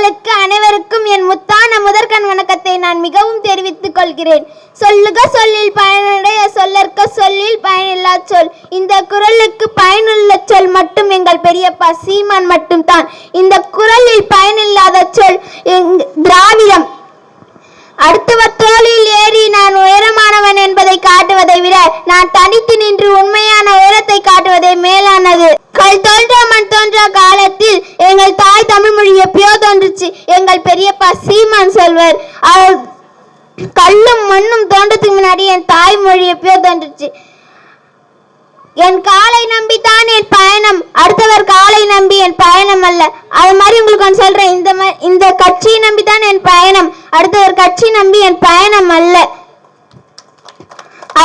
பெருமக்களுக்கு அனைவருக்கும் என் முத்தான முதற்கண் வணக்கத்தை நான் மிகவும் தெரிவித்துக் கொள்கிறேன். சொல்லுக சொல்லில் பயனுடைய சொல்லற்க சொல்லில் பயனில்லா சொல். இந்த குறளுக்கு பயனுள்ள சொல் மட்டும் எங்கள் பெரியப்பா சீமான் மட்டும்தான். இந்த குறளில் பயனில்லாத சொல் திராவிடம். அடுத்தவர் தோளில் ஏறி நான் உயரமானவன் என்பதை காட்டுவதை விட நான் தனித்து நின்று உண்மையான உயரத்தை காட்டுவதே மேலானது. கல் தோன்றா மண் தோன்றா காலத்தில் எங்கள் தாய் தமிழ் மொழி எப்பயோ தோன்றுச்சு. எங்கள் பெரியப்பா சீமான் சொல்வர், கல்லும் மண்ணும் தோன்றதுக்கு முன்னாடி என் தாய்மொழி எப்பயோ தோன்றுச்சு. என் காலை நம்பித்தான் என் பயணம், அடுத்தவர் காலை நம்பி என் பயணம் அல்ல. அது மாதிரி உங்களுக்கு ஒன்று சொல்றேன், இந்த கட்சியை நம்பித்தான் என் பயணம், அடுத்தவர் கட்சி நம்பி என் பயணம் அல்ல.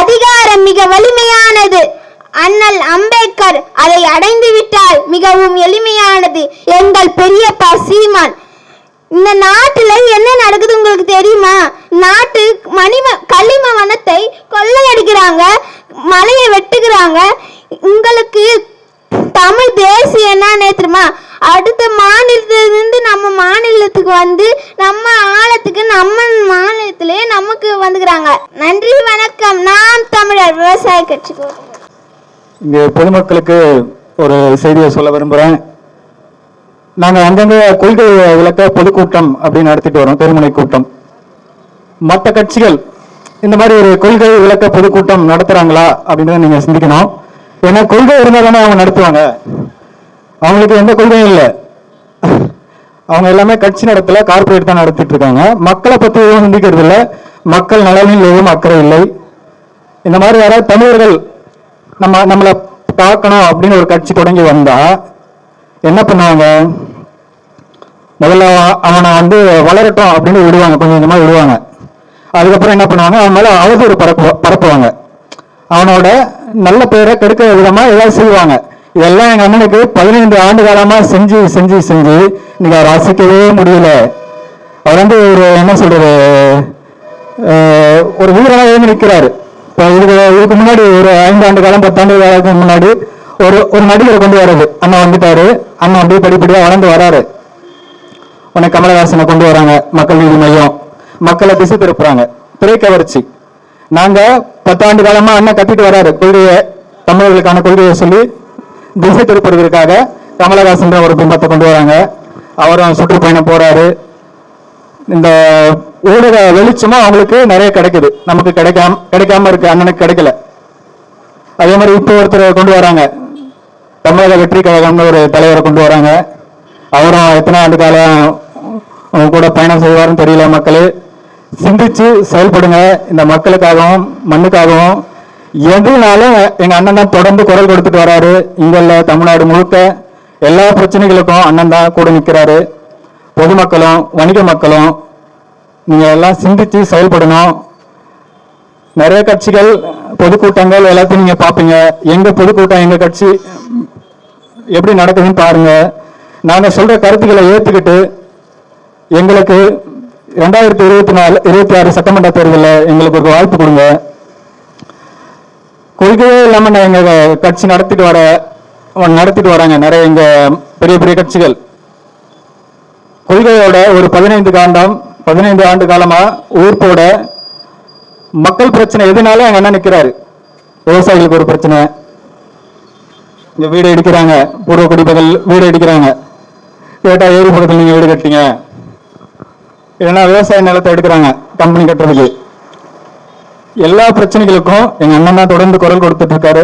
அதிகாரம் மிக வலிமையானது. அண்ணல் அம்பேத்கர் அதை அடைந்து விட்டால் மிகவும் எளிமையானது. எங்கள் பெரியப்பா சீமான். இந்த நாட்டுல என்ன நடக்குது உங்களுக்கு தெரியுமா? நாட்டு களிம வனத்தை கொள்ளையடிக்கிறாங்க, மலையை வெட்டுகிறாங்க. உங்களுக்கு தமிழ் தேசியம் என்ன தெரியுமா? அடுத்த மாநிலத்திலிருந்து நம்ம மாநிலத்துக்கு வந்து நம்ம ஆழத்துக்கு நம்ம மாநிலத்திலே நமக்கு வந்துக்கிறாங்க. நன்றி, வணக்கம். நாம் தமிழர் விவசாய கட்சிக்கு. இங்கே பொதுமக்களுக்கு ஒரு செய்தியை சொல்ல விரும்புகிறேன். நாங்கள் அங்கங்கே கொள்கை விளக்க பொதுக்கூட்டம் அப்படின்னு நடத்திட்டு வரோம், தெருமுனை கூட்டம். மற்ற கட்சிகள் இந்த மாதிரி ஒரு கொள்கை விளக்க பொதுக்கூட்டம் நடத்துகிறாங்களா அப்படின்னு நீங்கள் சிந்திக்கணும். ஏன்னா கொள்கை இருந்தால் தானே அவங்க நடத்துவாங்க. அவங்களுக்கு எந்த கொள்கையும் இல்லை. அவங்க எல்லாமே கட்சி நடத்தல, கார்பரேட் தான் நடத்திட்டு இருக்காங்க. மக்களை பற்றி எதுவும் சிந்திக்கிறது இல்லை, மக்கள் நலனில் எதுவும் அக்கறை இல்லை. இந்த மாதிரி யாராவது தமிழர்கள் நம்மளை பார்க்கணும் அப்படின்னு ஒரு கட்சி தொடங்கி வந்தா என்ன பண்ணுவாங்க? முதல்ல அவனை வந்து வளரட்டும் அப்படின்னு விடுவாங்க, கொஞ்சம் கொஞ்சமாக விடுவாங்க. அதுக்கப்புறம் என்ன பண்ணுவாங்க? அவன் மேலே அவதூறு பரப்புவாங்க. அவனோட நல்ல பேரை கெடுக்கிற விதமாக ஏதாவது செய்வாங்க. இதெல்லாம் எங்கள் அண்ணனுக்கு 15 ஆண்டு காலமாக செஞ்சு செஞ்சு செஞ்சு இன்னைக்கு அவர் ரசிக்கவே முடியல. அவர் வந்து ஒரு என்ன சொல்றது, ஒரு வீரனாக எழுந்து நிற்கிறாரு. இப்போ இதுக்கு முன்னாடி ஒரு 5 ஆண்டு காலம் 10 ஆண்டு காலத்துக்கு முன்னாடி ஒரு நடிகரை கொண்டு வர்றது. அண்ணன் வந்துட்டாரு, அண்ணன் அப்படியே படிப்படியாக வளர்ந்து வராரு. உனக்கு கமலஹாசனை கொண்டு வராங்க, மக்கள் நீதி மையம், மக்களை திசை திருப்புறாங்க, திரைக்கவர்ச்சி. நாங்க 10 ஆண்டு காலமா அண்ணன் கத்திட்டு வராரு கொள்கையை, தமிழர்களுக்கான கொள்கையை சொல்லி திசை திருப்புறதுக்காக கமலஹாசன் ஒரு பிம்பத்தை கொண்டு வராங்க. அவரும் சுற்றுப்பயணம் போறாரு. இந்த ஊடக வெளிச்சமும் அவங்களுக்கு நிறைய கிடைக்குது, நமக்கு கிடைக்காம இருக்கு, அண்ணனுக்கு கிடைக்கல. அதே மாதிரி இப்போ ஒருத்தர் கொண்டு வராங்க, தமிழக வெற்றி கழகம்னு ஒரு தலைவரை கொண்டு வராங்க. அவரும் எத்தனை ஆண்டு காலம் கூட பயணம் செய்வாருன்னு தெரியல. மக்களே சிந்திச்சு செயல்படுங்க. இந்த மக்களுக்காகவும் மண்ணுக்காகவும் எதுனாலும் எங்க அண்ணன் தான் தொடர்ந்து குரல் கொடுத்துட்டு வராரு. இங்க இல்ல, தமிழ்நாடு முழுக்க எல்லா பிரச்சனைகளுக்கும் அண்ணன் தான் கூட நிற்கிறாரு. பொதுமக்களும் வணிக மக்களும் நீங்க எல்லாம் சிந்திச்சு செயல்படணும். நிறைய கட்சிகள் பொதுக்கூட்டங்கள் எல்லாத்தையும் நீங்க பாப்பீங்க. எங்க பொதுக்கூட்டம், எங்க கட்சி எப்படி நடக்குதுன்னு பாருங்க. நாங்க சொல்ற கருத்துக்களை ஏத்துக்கிட்டு எங்களுக்கு 2026 சட்டமன்ற தேர்தலில் எங்களுக்கு ஒரு வாய்ப்பு கொடுங்க. கொள்கையே இல்லாம எங்க கட்சி நடத்திட்டு வராங்க நிறைய எங்க பெரிய பெரிய கட்சிகள். கொள்கையோட ஒரு 15 ஆண்டு காலமா ஊர்ப்போட மக்கள் பிரச்சனை எதுனாலும் எங்க அண்ணன் நிற்கிறாரு. விவசாயிகளுக்கு ஒரு பிரச்சனை, இங்க வீடு அடிக்கிறாங்க, பூர்வ குடிமக்கள் வீடு அடிக்கிறாங்க. கேட்டா ஏரி பக்கத்தில் நீங்க வீடு கட்டிங்க, இல்லைன்னா விவசாய நிலத்தை எடுக்கிறாங்க கம்பெனி கட்டுறதுக்கு. எல்லா பிரச்சனைகளுக்கும் எங்க அண்ணன் தான் தொடர்ந்து குரல் கொடுத்துட்டு இருக்காரு.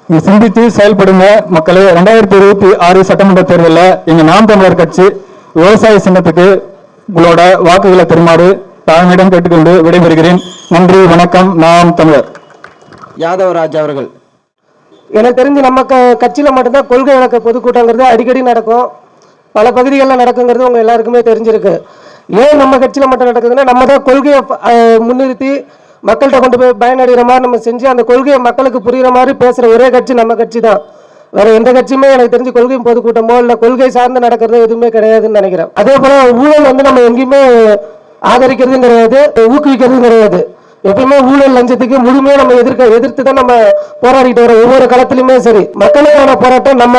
நீங்க சிந்தித்து செயல்படுங்க மக்களே. 2026 சட்டமன்ற தேர்தலில் எங்க நாம் தமிழர் கட்சி விவசாய சின்னத்துக்கு உங்களோட வாக்குகளை தருமாறு தாழ்மையிடம் கேட்டுக்கொண்டு விடைபெறுகிறேன். நன்றி, வணக்கம். நாம் தமிழர். யாதவராஜ் அவர்கள். எனக்கு தெரிஞ்சு நம்ம கட்சியில மட்டும்தான் கொள்கை விளக்க பொதுக்கூட்டங்கிறது அடிக்கடி நடக்கும், பல பகுதிகளில் நடக்குங்கிறது உங்க எல்லாருக்குமே தெரிஞ்சிருக்கு. ஏன் நம்ம கட்சியில மட்டும் நடக்குதுன்னா, நம்ம தான் கொள்கையை முன்னிறுத்தி மக்கள்கிட்ட கொண்டு போய் பயனடைகிற மாதிரி நம்ம செஞ்சு அந்த கொள்கையை மக்களுக்கு புரிகிற மாதிரி பேசுற ஒரே கட்சி நம்ம கட்சி தான். வேற எந்த கட்சியுமே எனக்கு தெரிஞ்சு கொள்கை பொதுக்கூட்டமோ இல்லை கொள்கை சார்ந்து நடக்கிறதோ எதுவுமே கிடையாதுன்னு நினைக்கிறேன். அதே போல ஊழல் வந்து நம்ம எங்கேயுமே ஆதரிக்கிறதும் கிடையாது, ஊக்குவிக்கிறதும் கிடையாது. எப்பயுமே ஊழல் லஞ்சத்துக்கு முழுமையா நம்ம எதிர்த்து தான் நம்ம போராடிட்டு வரோம். ஒவ்வொரு களத்திலுமே சரி, மக்களுக்கான போராட்டம் நம்ம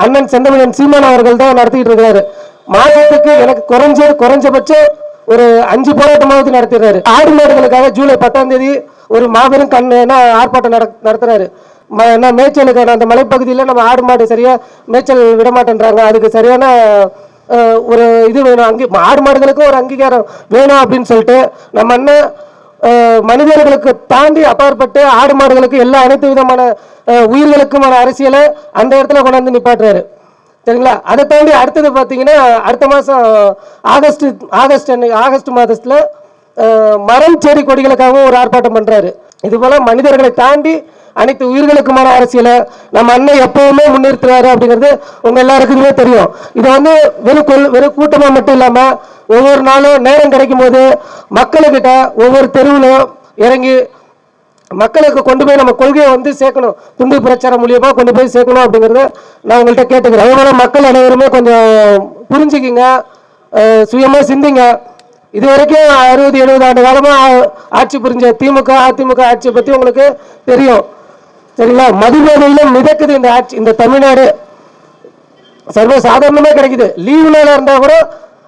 அண்ணன் செந்தமிழன் சீமான் அவர்கள் தான் நடத்திட்டு இருக்காரு. மாதத்துக்கு எனக்கு குறைஞ்சபட்சம் ஒரு 5 போராட்டமாவது நடத்திடுறாரு. ஆடு மாடுகளுக்காக ஜூலை 10ஆம் தேதி ஒரு மாபெரும் ஆர்ப்பாட்டம் நடத்துறாரு. மேய்ச்சலுக்கான அந்த மலைப்பகுதியில் நம்ம ஆடு மாடு சரியா மேய்ச்சல் விட மாட்டேன்றாங்க. அதுக்கு சரியான ஒரு இது வேணும், ஆடு மாடுகளுக்கும் ஒரு அங்கீகாரம் வேணும் அப்படின்னு சொல்லிட்டு நம்ம அண்ணன் மனிதர்களுக்கு தாண்டி அப்பாற்பட்டு ஆடு மாடுகளுக்கு எல்லா அனைத்து விதமான உயிர்களுக்குமான அரசியலை அந்த இடத்துல கொண்டாந்து நிப்பாட்டுறாரு. சரிங்களா? அதை தாண்டி அடுத்தது பார்த்தீங்கன்னா அடுத்த மாதம் ஆகஸ்ட் மாதத்தில் மரம் செடி கொடிகளுக்காகவும் ஒரு ஆர்ப்பாட்டம் பண்ணுறாரு. இது போல மனிதர்களை தாண்டி அனைத்து உயிர்களுக்குமான அரசியலை நம்ம அண்ணன் எப்பவுமே முன்னிறுத்துறாரு அப்படிங்கிறது உங்க எல்லாருக்குமே தெரியும். இது வந்து வெறும் கூட்டமா மட்டும் இல்லாம ஒவ்வொரு நாளும் நேரம் கிடைக்கும் போது மக்களுக்கிட்ட ஒவ்வொரு தெருவிலும் இறங்கி மக்களுக்கு கொண்டு போய் நம்ம கொள்கையை வந்து சேர்க்கணும், துண்டு பிரச்சாரம் மூலியமா கொண்டு போய் சேர்க்கணும் அப்படிங்கிறத நான் உங்கள்கிட்ட கேட்டுக்கிறேன். அதே போல மக்கள் அனைவருமே கொஞ்சம் புரிஞ்சுக்கிங்க, சுயமா சிந்திங்க. இது வரைக்கும் 60-70 ஆண்டு காலமா ஆட்சி புரிஞ்ச திமுக அதிமுக ஆட்சியை பத்தி உங்களுக்கு தெரியும். சரிங்களா? மதுபோதையில மிதக்குது இந்த ஆட்சி. இந்த தமிழ்நாடு சர்வ சாதாரணமே கிடைக்குது. லீவு நாளா இருந்தா கூட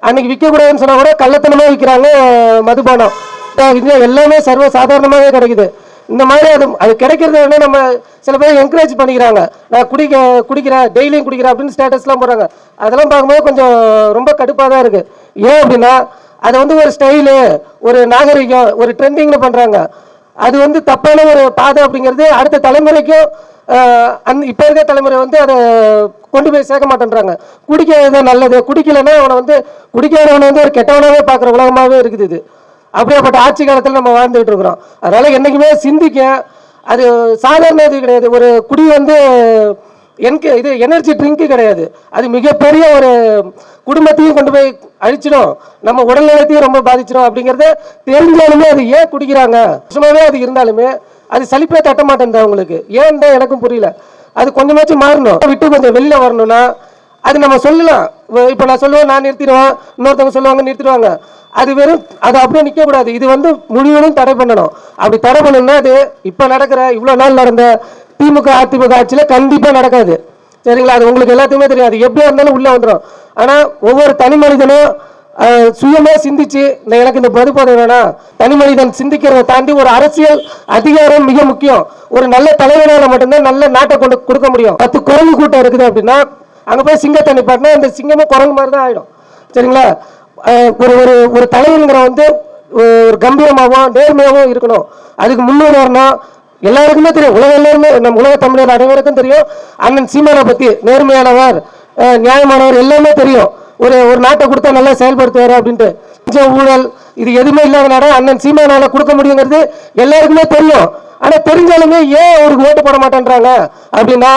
அன்னைக்கு விற்க கூடாதுன்னு சொன்னா கூட கள்ளத்தனமா விற்கிறாங்க மதுபானம். எல்லாமே சர்வ சாதாரணமாவே கிடைக்குது. இந்த மாதிரி அது கிடைக்கிறது வந்து நம்ம சில பேர் என்கரேஜ் பண்ணிக்கிறாங்க. நான் குடிக்கிறேன் டெய்லியும் குடிக்கிறேன் அப்படின்னு ஸ்டேட்டஸ்லாம் போடுறாங்க. அதெல்லாம் பார்க்கும்போது கொஞ்சம் ரொம்ப கடுப்பாக தான் இருக்கு. ஏன் அப்படின்னா அது வந்து ஒரு ஸ்டைலு, ஒரு நாகரிகம், ஒரு ட்ரெண்டிங்னு பண்றாங்க. அது வந்து தப்பான ஒரு பாதை அப்படிங்கிறது அடுத்த தலைமுறைக்கும் இப்போ இருக்க தலைமுறை வந்து அதை கொண்டு போய் சேர்க்க மாட்டேன்றாங்க. குடிக்கிறது நல்லது, குடிக்கலைன்னா அவனை வந்து குடிக்காதவனை வந்து ஒரு கெட்டவனாவே பார்க்குற உலகமாகவே இருக்குது இது. அப்படியேப்பட்ட ஆட்சி காலத்தில் நம்ம வாழ்ந்துகிட்டு இருக்கிறோம். அதனால என்னைக்குமே சிந்திக்க, அது சாதாரண இது கிடையாது. ஒரு குடி வந்து இது எனர்ஜி ட்ரிங்க்கு கிடையாது. அது மிகப்பெரிய ஒரு குடும்பத்தையும் கொண்டு போய் அழிச்சிடும், நம்ம உடல்நலத்தையும் ரொம்ப பாதிச்சிடும். அப்படிங்கிறத தெரிஞ்சாலுமே அது ஏன் குடிக்கிறாங்க, சும்மாவே அது இருந்தாலுமே அது சலிப்பே தட்ட மாட்டேன் அவங்களுக்கு. ஏன் தான் எனக்கும் புரியல. அது கொஞ்சமாச்சும் மாறணும், விட்டு கொஞ்சம் வெளியில வரணும்னா அது நம்ம சொல்லலாம். இப்போ நான் சொல்லுவேன், நான் நிறுத்திடுவேன், இன்னொருத்தவங்க சொல்லுவாங்க நிறுத்திடுவாங்க. அது வெறும் அது அப்படியே நிற்க கூடாது. இது வந்து முழுவதும் தடை பண்ணணும். அப்படி தடை பண்ணணும்னா அது இப்போ நடக்கிற இவ்வளோ நாள் நடந்த திமுக அதிமுக ஆட்சியில் கண்டிப்பாக நடக்காது. சரிங்களா? அது உங்களுக்கு எல்லாத்துக்குமே தெரியும். அது எப்படியா இருந்தாலும் உள்ளே வந்துடும். ஆனால் ஒவ்வொரு தனி மனிதனும் சுயமா சிந்திச்சு எனக்கு இந்த மதுபோதை வேணாம், தனி மனிதன் சிந்திக்கிறத தாண்டி ஒரு அரசியல் அதிகாரம் மிக முக்கியம். ஒரு நல்ல தலைவரால் மட்டும்தான் நல்ல நாட்டை கொடுக்க முடியும். 10 குரங்கு கூட்டம் இருக்குது அப்படின்னா அங்கே போய் சிங்கத்தை நிப்பாட்டினா அந்த சிங்கமும் குரங்கு மாதிரி தான் ஆகிடும். சரிங்களா? ஒரு ஒரு ஒரு தலைவருங்கிற வந்து ஒரு கம்பீரமாகவும் நேர்மையாகவும் இருக்கணும். அதுக்கு முன்னுதாரணம் எல்லாருக்குமே தெரியும். எல்லாருமே நம்ம உலக தமிழர் அனைவருக்கும் தெரியும். அண்ணன் சீமானை பத்தி நேர்மையானவர், நியாயமானவர் எல்லாமே தெரியும். ஒரு ஒரு நாட்டை கொடுத்தா நல்லா செயல்படுத்துவார் அப்படின்ட்டு. ஊழல் இது எதுவுமே இல்லாதனால அண்ணன் சீமானால கொடுக்க முடியுங்கிறது எல்லாருக்குமே தெரியும். ஆனா தெரிஞ்சாலுமே ஏன் அவருக்கு ஓட்டு போட மாட்டேன்றாங்க அப்படின்னா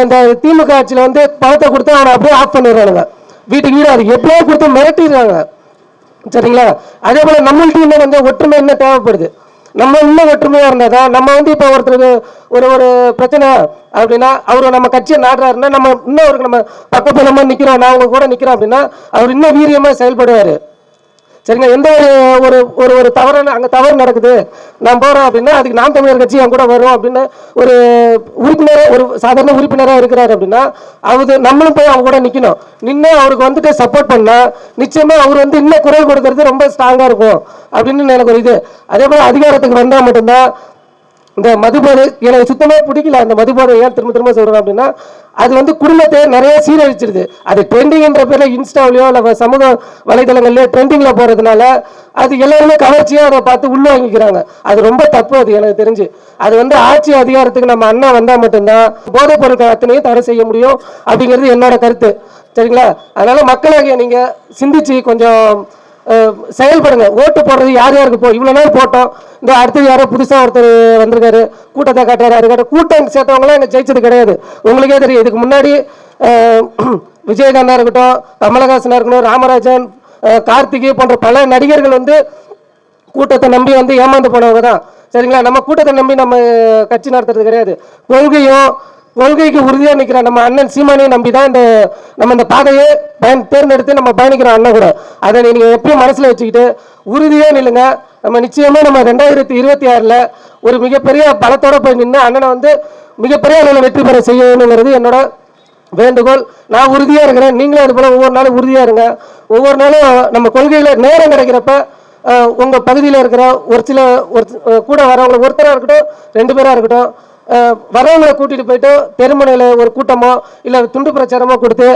இந்த திமுக ஆட்சியில் வந்து பணத்தை கொடுத்தா அவனை அப்படியே ஆஃப் பண்ணிடுறாங்க. வீட்டுக்கு வீடு அது எப்படியோ கொடுத்து மிரட்டிடுறாங்க. சரிங்களா? அதே போல நம்மள்ட்ட இன்னும் வந்து ஒற்றுமை என்ன தேவைப்படுது. நம்ம இன்னும் ஒற்றுமையா இருந்தாதான் நம்ம வந்து இப்போ ஒருத்தருக்கு ஒரு ஒரு பிரச்சனை அப்படின்னா அவரு நம்ம கட்சியை நாடுறாருன்னா நம்ம இன்னும் அவருக்கு நம்ம பக்கபலமா நிக்கிறோம், நான் உங்க கூட நிக்கிறோம் அப்படின்னா அவர் இன்னும் வீரியமா செயல்படுவாரு. சரிங்க? எந்த ஒரு ஒரு ஒரு தவறான அங்கே தவறு நடக்குது நான் போகிறோம் அப்படின்னா அதுக்கு நாம் தமிழர் கட்சி என் கூட வரும் அப்படின்னு ஒரு உறுப்பினராக ஒரு சாதாரண உறுப்பினராக இருக்கிறாரு அப்படின்னா அவரு நம்மளும் போய் அவங்க கூட நிற்கணும். நின்று அவருக்கு வந்துட்டு சப்போர்ட் பண்ணால் நிச்சயமாக அவர் வந்து இன்னும் குரல் கொடுக்கறது ரொம்ப ஸ்ட்ராங்காக இருக்கும் அப்படின்னு எனக்கு ஒரு இது. அதே போல் அதிகாரத்துக்கு வந்தால் மட்டும்தான் இந்த மதுபோதை எனக்கு சுத்தமாக பிடிக்கல. அந்த மதுபோதை ஏன் திரும்ப திரும்ப சொல்கிறேன் அப்படின்னா அது வந்து குடும்பத்தை நிறைய சீரழிச்சிருது. அது ட்ரெண்டிங்ன்ற பேரில் இன்ஸ்டாவிலையோ இல்லை சமூக வலைதளங்கள்லையோ ட்ரெண்டிங்கில் போகிறதுனால அது எல்லாருமே கவர்ச்சியாக அதை பார்த்து உள்ள வாங்கிக்கிறாங்க. அது ரொம்ப தப்பு. அது எனக்கு தெரிஞ்சு அது வந்து ஆட்சி அதிகாரத்துக்கு நம்ம அண்ணா வந்தால் மட்டும்தான் போதைப் பொருட்கள் அத்தனையும் தடை செய்ய முடியும் அப்படிங்கிறது என்னோட கருத்து. சரிங்களா? அதனால மக்களாகிய நீங்கள் சிந்திச்சு கொஞ்சம் செயல்படுங்க. ஓட்டு போடுறது யார் யாருக்கு இவ்வளோ நாள் போட்டோம், இந்த அடுத்தது யாரோ புதுசாக ஒருத்தர் வந்திருக்காரு, கூட்டத்தை காட்டுறாரு. அதுக்காக கூட்டம் சேர்த்தவங்களாம் எங்கள் ஜெயிச்சது கிடையாது. உங்களுக்கே தெரியும். இதுக்கு முன்னாடி விஜயகாந்தா இருக்கட்டும், கமலஹாசனா இருக்கட்டும், ராமராஜன், கார்த்திகே போன்ற பல நடிகர்கள் வந்து கூட்டத்தை நம்பி வந்து ஏமாந்து போனவங்க தான். சரிங்களா? நம்ம கூட்டத்தை நம்பி நம்ம கட்சி நடத்துறது கிடையாது. கொள்கைக்கு உறுதியாக நிற்கிற நம்ம அண்ணன் சீமானையும் நம்பி தான் நம்ம இந்த பாதையை தேர்ந்தெடுத்து நம்ம பயணிக்கிறோம் அண்ணன் கூட. அதை நீங்கள் எப்பயும் மனசில் வச்சுக்கிட்டு உறுதியாக நில்லுங்க. நம்ம நிச்சயமாக நம்ம 2026 ஒரு மிகப்பெரிய பலத்தோட போய் நின்று அண்ணனை வந்து மிகப்பெரிய அளவில் வெற்றி பெற செய்யணுங்கிறது என்னோட வேண்டுகோள். நான் உறுதியாக இருக்கிறேன், நீங்களும் அது போல் ஒவ்வொரு நாளும் உறுதியாக இருங்க. ஒவ்வொரு நாளும் நம்ம கொள்கையில் நேரம் கிடைக்கிறப்ப உங்கள் பகுதியில் இருக்கிற ஒரு சில கூட வரவங்களை ஒருத்தராக இருக்கட்டும் 2 பேராக இருக்கட்டும் வரவங்களை கூட்டிகிட்டு போயிட்டு தெருமுனையில் ஒரு கூட்டமோ இல்லை துண்டு பிரச்சாரமோ கொடுத்து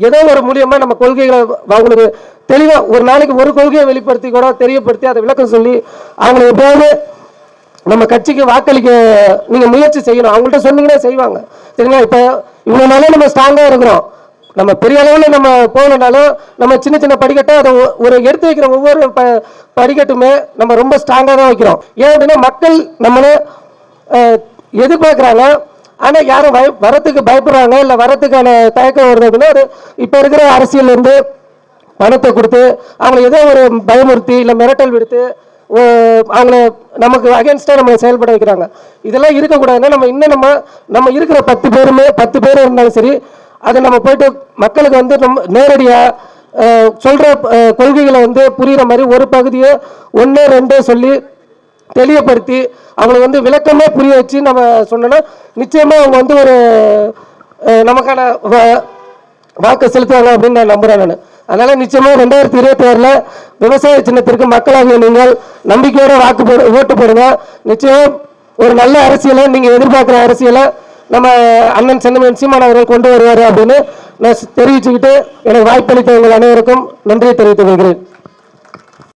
ஏதோ ஒரு மூலியமாக நம்ம கொள்கைகளை அவங்களுக்கு தெளிவாக ஒரு நாளைக்கு ஒரு கொள்கையை வெளிப்படுத்தி கூட தெரியப்படுத்தி அதை விளக்கம் சொல்லி அவங்களை எப்போது நம்ம கட்சிக்கு வாக்களிக்க நீங்கள் முயற்சி செய்யணும். அவங்கள்ட்ட சொன்னீங்கன்னா செய்வாங்க. சரிங்களா? இப்போ இவ்வளோ நாளே நம்ம ஸ்ட்ராங்காக இருக்கிறோம். நம்ம பெரிய அளவில் நம்ம போகலனாலும் நம்ம சின்ன சின்ன படிக்கட்டை அதை ஒரு எடுத்து வைக்கிற ஒவ்வொரு படிக்கட்டுமே நம்ம ரொம்ப ஸ்ட்ராங்காக தான் வைக்கிறோம். ஏன் அப்படின்னா மக்கள் நம்மளை எதிர்பார்க்குறாங்க. ஆனால் யாரும் வரத்துக்கு பயப்படுறாங்க இல்லை வரத்துக்கான தயக்கம் வருது அப்படின்னா அது இப்போ இருக்கிற அரசியல்லேருந்து பணத்தை கொடுத்து அவங்களை ஏதோ ஒரு பயமுறுத்தி இல்லை மிரட்டல் விடுத்து அவங்கள நமக்கு அகேன்ஸ்டாக நம்மளை செயல்பட வைக்கிறாங்க. இதெல்லாம் இருக்கக்கூடாதுன்னா நம்ம இன்னும் நம்ம இருக்கிற 10 பேர் இருந்தாலும் சரி அதை நம்ம போயிட்டு மக்களுக்கு வந்து நம்ம நேரடியாக சொல்கிற கொள்கைகளை வந்து புரிகிற மாதிரி ஒரு பகுதியை 1 2 சொல்லி தெளிவுபடுத்தி அவங்களை வந்து விளக்கமே புரிய வச்சு நம்ம சொன்னோன்னா நிச்சயமாக அவங்க வந்து ஒரு நமக்கான வாக்கு செலுத்துவாங்க அப்படின்னு நான் நம்புகிறேன் நான். அதனால் நிச்சயமாக 2026 விவசாய சின்னத்திற்கு மக்களாகிய நீங்கள் நம்பிக்கையோட ஓட்டு போடுங்க. நிச்சயம் ஒரு நல்ல அரசியலை நீங்கள் எதிர்பார்க்குற அரசியலை நம்ம அண்ணன் செந்தமிழன் சீமான் அவர்கள் கொண்டு வருவார் அப்படின்னு நான் தெரிவிச்சுக்கிட்டு எனக்கு வாய்ப்பளித்த உங்கள் அனைவருக்கும் நன்றியை தெரிவித்துக் கொள்கிறேன்.